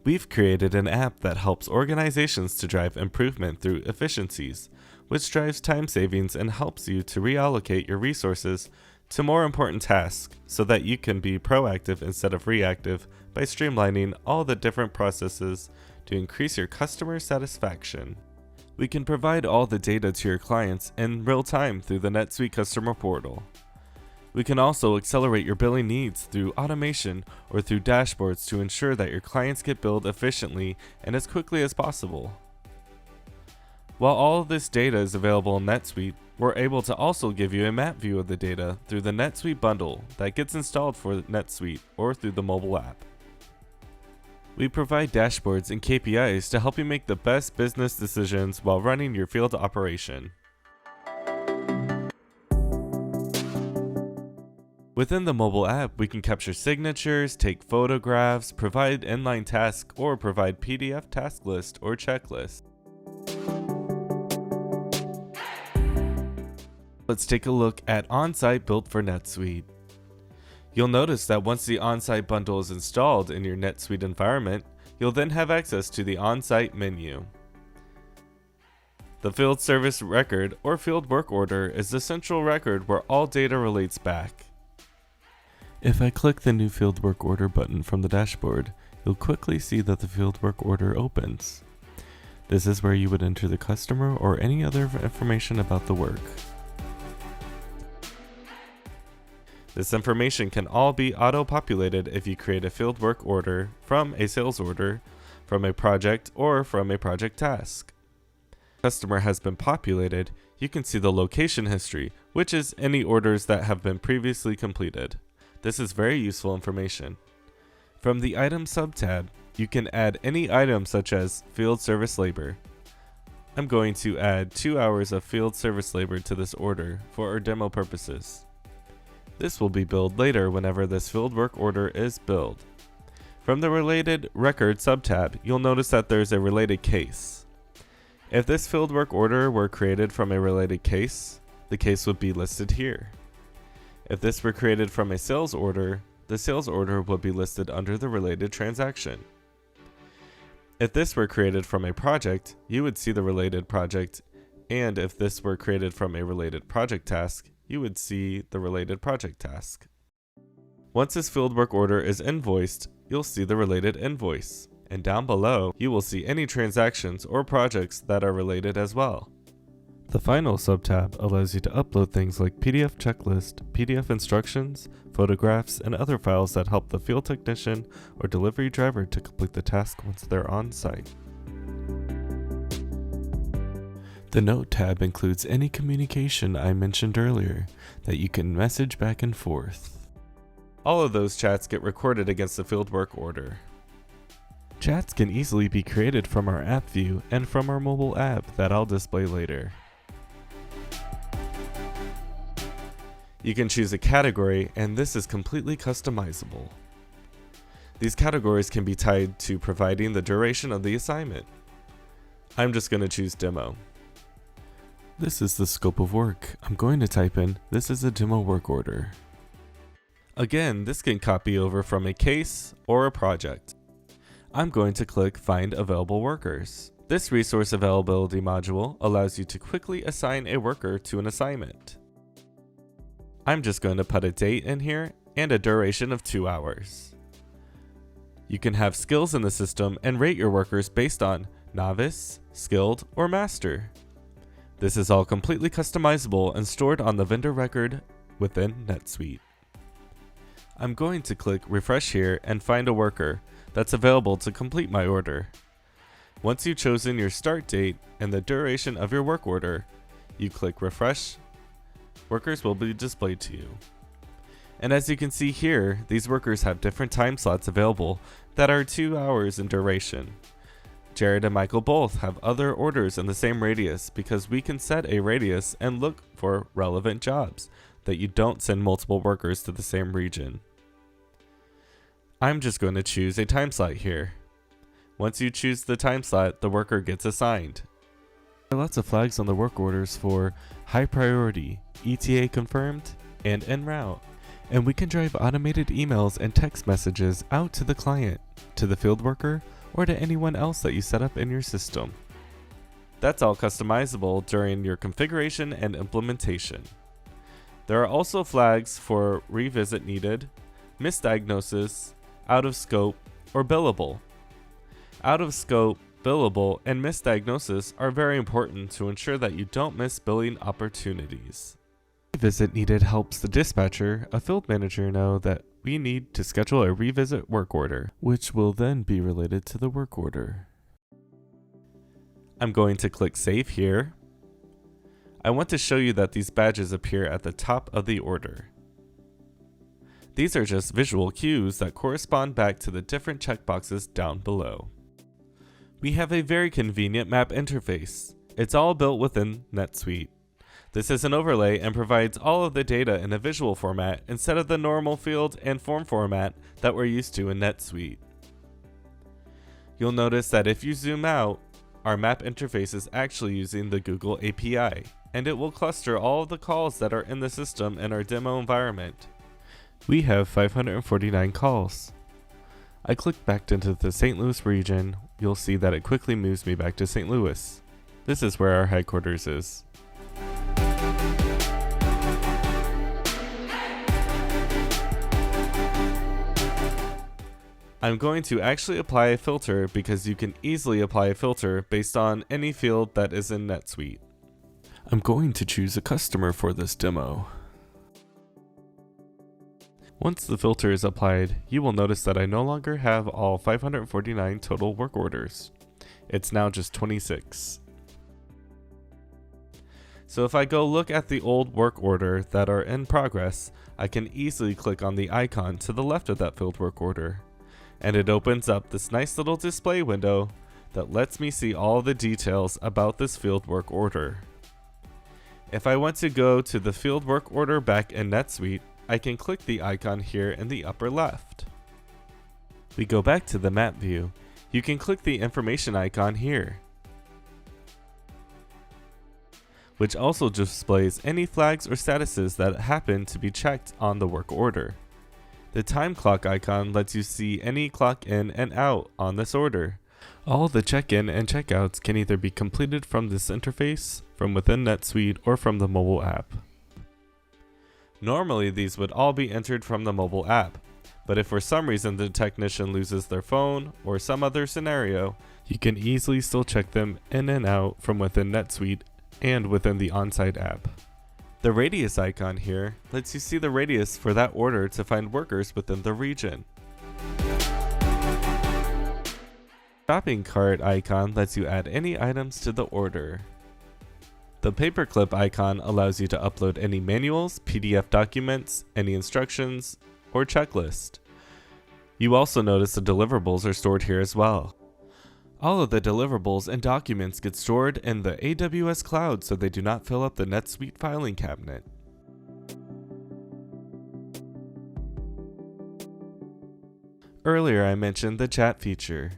We've created an app that helps organizations to drive improvement through efficiencies, which drives time savings and helps you to reallocate your resources to more important tasks so that you can be proactive instead of reactive by streamlining all the different processes to increase your customer satisfaction. We can provide all the data to your clients in real time through the NetSuite customer portal. We can also accelerate your billing needs through automation or through dashboards to ensure that your clients get billed efficiently and as quickly as possible. While all of this data is available in NetSuite, we're able to also give you a map view of the data through the NetSuite bundle that gets installed for NetSuite or through the mobile app. We provide dashboards and KPIs to help you make the best business decisions while running your field operation. Within the mobile app, we can capture signatures, take photographs, provide inline tasks, or provide PDF task list or checklist. Let's take a look at OnSite built for NetSuite. You'll notice that once the OnSite bundle is installed in your NetSuite environment, you'll then have access to the OnSite menu. The field service record or field work order is the central record where all data relates back. If I click the new field work order button from the dashboard, you'll quickly see that the field work order opens. This is where you would enter the customer or any other information about the work. This information can all be auto-populated if you create a field work order from a sales order, from a project, or from a project task. Customer has been populated, you can see the location history, which is any orders that have been previously completed. This is very useful information. From the Item subtab, you can add any item such as field service labor. I'm going to add 2 hours of field service labor to this order for our demo purposes. This will be billed later whenever this field work order is billed. From the Related Record subtab, you'll notice that there's a related case. If this field work order were created from a related case, the case would be listed here. If this were created from a sales order, the sales order would be listed under the related transaction. If this were created from a project, you would see the related project, and if this were created from a related project task, you would see the related project task. Once this field work order is invoiced, you'll see the related invoice, and down below, you will see any transactions or projects that are related as well. The Final subtab allows you to upload things like PDF checklist, PDF instructions, photographs, and other files that help the field technician or delivery driver to complete the task once they're on site. The Note tab includes any communication I mentioned earlier that you can message back and forth. All of those chats get recorded against the field work order. Chats can easily be created from our app view and from our mobile app that I'll display later. You can choose a category, and this is completely customizable. These categories can be tied to providing the duration of the assignment. I'm just going to choose demo. This is the scope of work. I'm going to type in, this is a demo work order. Again, this can copy over from a case or a project. I'm going to click Find Available Workers. This resource availability module allows you to quickly assign a worker to an assignment. I'm just going to put a date in here and a duration of 2 hours. You can have skills in the system and rate your workers based on novice, skilled, or master. This is all completely customizable and stored on the vendor record within NetSuite. I'm going to click Refresh here and find a worker that's available to complete my order. Once you've chosen your start date and the duration of your work order, you click Refresh. Workers will be displayed to you. And as you can see here, these workers have different time slots available that are 2 hours in duration. Jared and Michael both have other orders in the same radius because we can set a radius and look for relevant jobs that you don't send multiple workers to the same region. I'm just going to choose a time slot here. Once you choose the time slot, the worker gets assigned. There are lots of flags on the work orders for high priority, ETA confirmed, and en route. And we can drive automated emails and text messages out to the client, to the field worker, or to anyone else that you set up in your system. That's all customizable during your configuration and implementation. There are also flags for revisit needed, misdiagnosis, out of scope, or billable. Out of scope, billable, and misdiagnosis are very important to ensure that you don't miss billing opportunities. Revisit needed helps the dispatcher, a field manager, know that we need to schedule a revisit work order, which will then be related to the work order. I'm going to click Save here. I want to show you that these badges appear at the top of the order. These are just visual cues that correspond back to the different checkboxes down below. We have a very convenient map interface. It's all built within NetSuite. This is an overlay and provides all of the data in a visual format instead of the normal field and form format that we're used to in NetSuite. You'll notice that if you zoom out, our map interface is actually using the Google API, and it will cluster all of the calls that are in the system in our demo environment. We have 549 calls. I click back into the St. Louis region. You'll see that it quickly moves me back to St. Louis. This is where our headquarters is. I'm going to actually apply a filter because you can easily apply a filter based on any field that is in NetSuite. I'm going to choose a customer for this demo. Once the filter is applied, you will notice that I no longer have all 549 total work orders. It's now just 26. So if I go look at the old work order that are in progress, I can easily click on the icon to the left of that field work order, and it opens up this nice little display window that lets me see all the details about this field work order. If I want to go to the field work order back in NetSuite, I can click the icon here in the upper left. We go back to the map view. You can click the information icon here, which also displays any flags or statuses that happen to be checked on the work order. The time clock icon lets you see any clock in and out on this order. All the check-in and checkouts can either be completed from this interface, from within NetSuite, or from the mobile app. Normally these would all be entered from the mobile app, but if for some reason the technician loses their phone or some other scenario, you can easily still check them in and out from within NetSuite and within the OnSite app. The radius icon here lets you see the radius for that order to find workers within the region. Shopping cart icon lets you add any items to the order. The paperclip icon allows you to upload any manuals, PDF documents, any instructions, or checklist. You also notice the deliverables are stored here as well. All of the deliverables and documents get stored in the AWS cloud so they do not fill up the NetSuite filing cabinet. Earlier I mentioned the chat feature.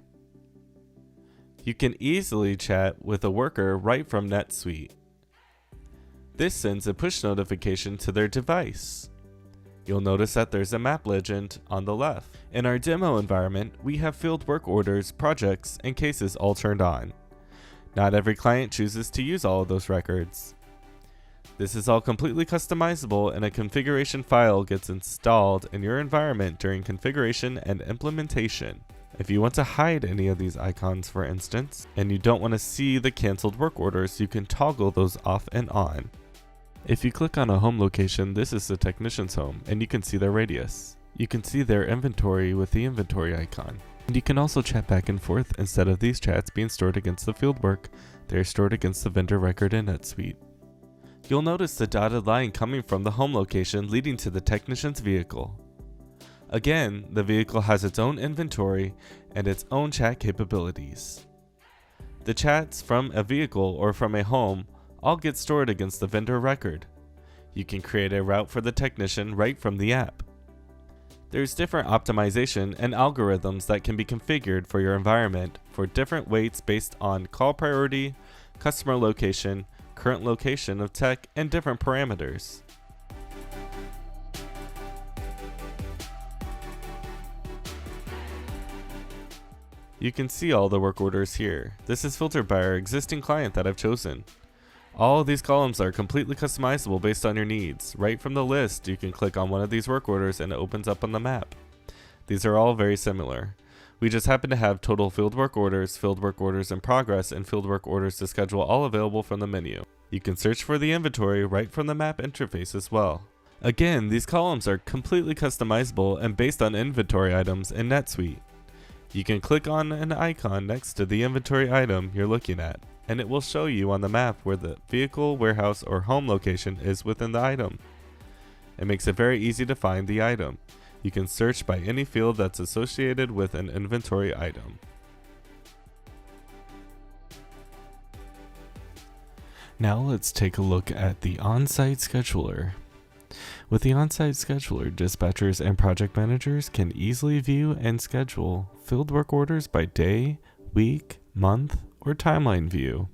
You can easily chat with a worker right from NetSuite. This sends a push notification to their device. You'll notice that there's a map legend on the left. In our demo environment, we have field work orders, projects, and cases all turned on. Not every client chooses to use all of those records. This is all completely customizable, and a configuration file gets installed in your environment during configuration and implementation. If you want to hide any of these icons, for instance, and you don't want to see the canceled work orders, you can toggle those off and on. If you click on a home location, this is the technician's home, and you can see their radius. You can see their inventory with the inventory icon. And you can also chat back and forth. Instead of these chats being stored against the fieldwork, they are stored against the vendor record in NetSuite. You'll notice the dotted line coming from the home location leading to the technician's vehicle. Again, the vehicle has its own inventory and its own chat capabilities. The chats from a vehicle or from a home all get stored against the vendor record. You can create a route for the technician right from the app. There's different optimization and algorithms that can be configured for your environment for different weights based on call priority, customer location, current location of tech, and different parameters. You can see all the work orders here. This is filtered by our existing client that I've chosen. All of these columns are completely customizable based on your needs. Right from the list, you can click on one of these work orders and it opens up on the map. These are all very similar. We just happen to have total field work orders in progress, and field work orders to schedule all available from the menu. You can search for the inventory right from the map interface as well. Again, these columns are completely customizable and based on inventory items in NetSuite. You can click on an icon next to the inventory item you're looking at, and it will show you on the map where the vehicle, warehouse, or home location is within the item. It makes it very easy to find the item. You can search by any field that's associated with an inventory item. Now let's take a look at the OnSite Scheduler. With the OnSite Scheduler, dispatchers and project managers can easily view and schedule field work orders by day, week, month, or timeline view.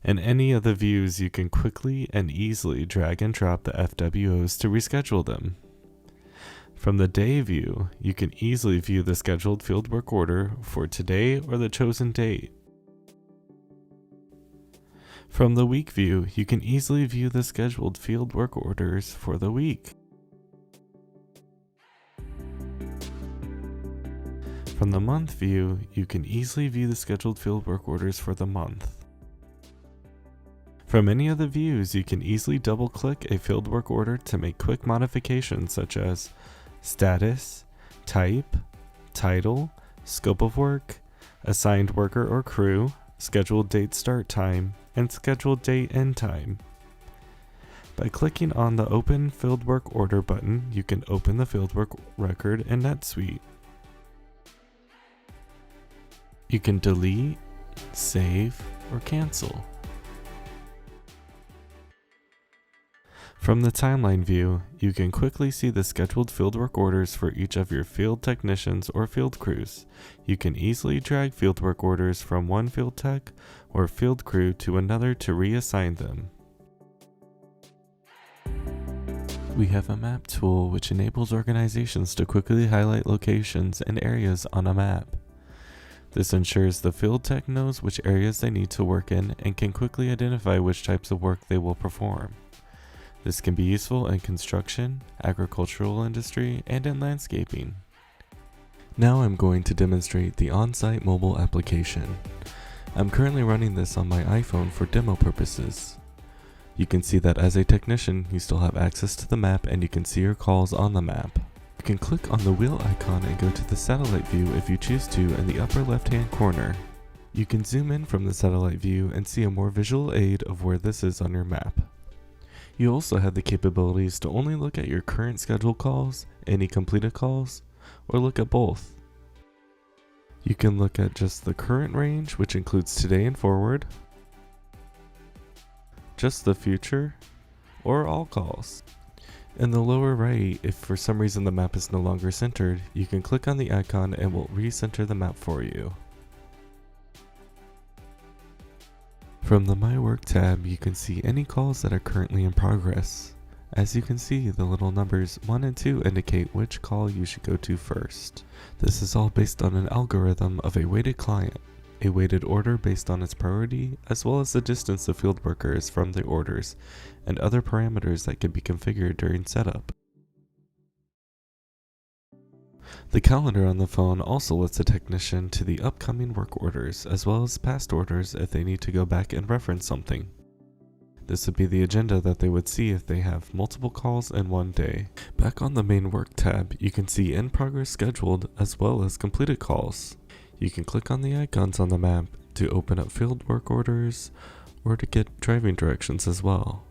In any of the views, you can quickly and easily drag and drop the FWOs to reschedule them. From the day view, you can easily view the scheduled field work order for today or the chosen date. From the week view, you can easily view the scheduled field work orders for the week. From the month view, you can easily view the scheduled field work orders for the month. From any of the views, you can easily double-click a field work order to make quick modifications such as status, type, title, scope of work, assigned worker or crew, scheduled date start time, and scheduled date end time. By clicking on the Open Fieldwork Order button, you can open the fieldwork record in NetSuite. You can delete, save, or cancel. From the timeline view, you can quickly see the scheduled fieldwork orders for each of your field technicians or field crews. You can easily drag fieldwork orders from one field tech or field crew to another to reassign them. We have a map tool which enables organizations to quickly highlight locations and areas on a map. This ensures the field tech knows which areas they need to work in and can quickly identify which types of work they will perform. This can be useful in construction, agricultural industry, and in landscaping. Now I'm going to demonstrate the OnSite Mobile application. I'm currently running this on my iPhone for demo purposes. You can see that as a technician, you still have access to the map and you can see your calls on the map. You can click on the wheel icon and go to the satellite view if you choose to in the upper left-hand corner. You can zoom in from the satellite view and see a more visual aid of where this is on your map. You also have the capabilities to only look at your current scheduled calls, any completed calls, or look at both. You can look at just the current range, which includes today and forward, just the future, or all calls. In the lower right, if for some reason the map is no longer centered, you can click on the icon and it will recenter the map for you. From the My Work tab, you can see any calls that are currently in progress. As you can see, the little numbers 1 and 2 indicate which call you should go to first. This is all based on an algorithm of a weighted client, a weighted order based on its priority, as well as the distance the field worker is from the orders, and other parameters that can be configured during setup. The calendar on the phone also lists a technician to the upcoming work orders, as well as past orders if they need to go back and reference something. This would be the agenda that they would see if they have multiple calls in one day. Back on the main work tab, you can see in progress scheduled as well as completed calls. You can click on the icons on the map to open up field work orders or to get driving directions as well.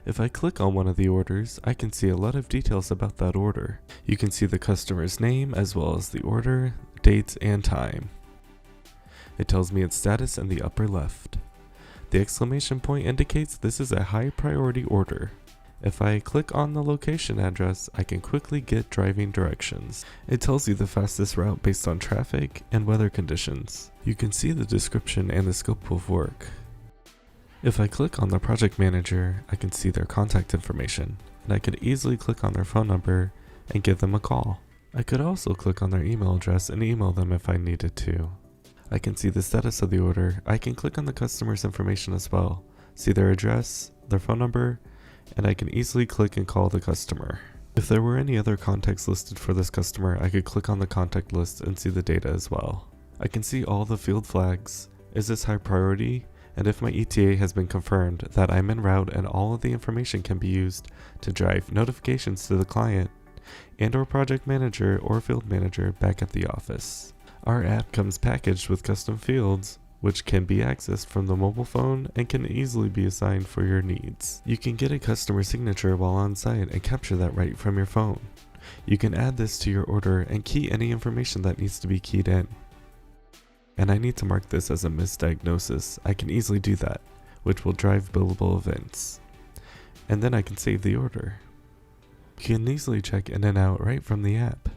If I click on one of the orders, I can see a lot of details about that order. You can see the customer's name as well as the order, dates, and time. It tells me its status in the upper left. The exclamation point indicates this is a high priority order. If I click on the location address, I can quickly get driving directions. It tells you the fastest route based on traffic and weather conditions. You can see the description and the scope of work. If I click on the project manager, I can see their contact information, and I could easily click on their phone number and give them a call. I could also click on their email address and email them if I needed to. I can see the status of the order. I can click on the customer's information as well, see their address, their phone number, and I can easily click and call the customer. If there were any other contacts listed for this customer, I could click on the contact list and see the data as well. I can see all the field flags. Is this high priority? And if my ETA has been confirmed, that I'm en route, and all of the information can be used to drive notifications to the client and or project manager or field manager back at the office. Our app comes packaged with custom fields, which can be accessed from the mobile phone and can easily be assigned for your needs. You can get a customer signature while on site and capture that right from your phone. You can add this to your order and key any information that needs to be keyed in. And I need to mark this as a misdiagnosis. I can easily do that, which will drive billable events. And then I can save the order. You can easily check in and out right from the app.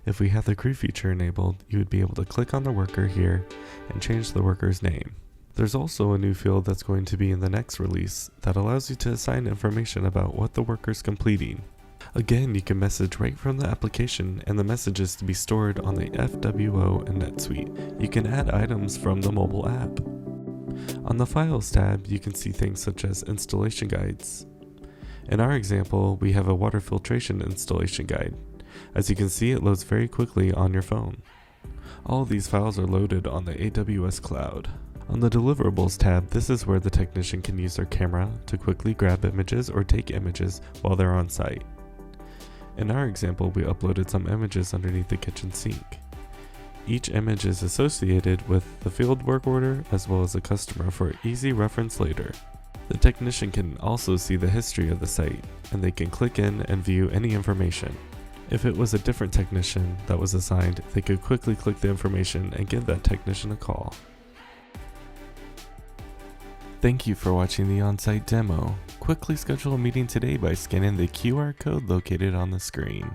If we have the crew feature enabled, you would be able to click on the worker here and change the worker's name. There's also a new field that's going to be in the next release that allows you to assign information about what the worker's completing. Again, you can message right from the application, and the message is to be stored on the FWO and NetSuite. You can add items from the mobile app. On the Files tab, you can see things such as installation guides. In our example, we have a water filtration installation guide. As you can see, it loads very quickly on your phone. All of these files are loaded on the AWS cloud. On the Deliverables tab, this is where the technician can use their camera to quickly grab images or take images while they're on site. In our example, we uploaded some images underneath the kitchen sink. Each image is associated with the field work order as well as a customer for easy reference later. The technician can also see the history of the site, and they can click in and view any information. If it was a different technician that was assigned, they could quickly click the information and give that technician a call. Thank you for watching the on-site demo. Quickly schedule a meeting today by scanning the QR code located on the screen.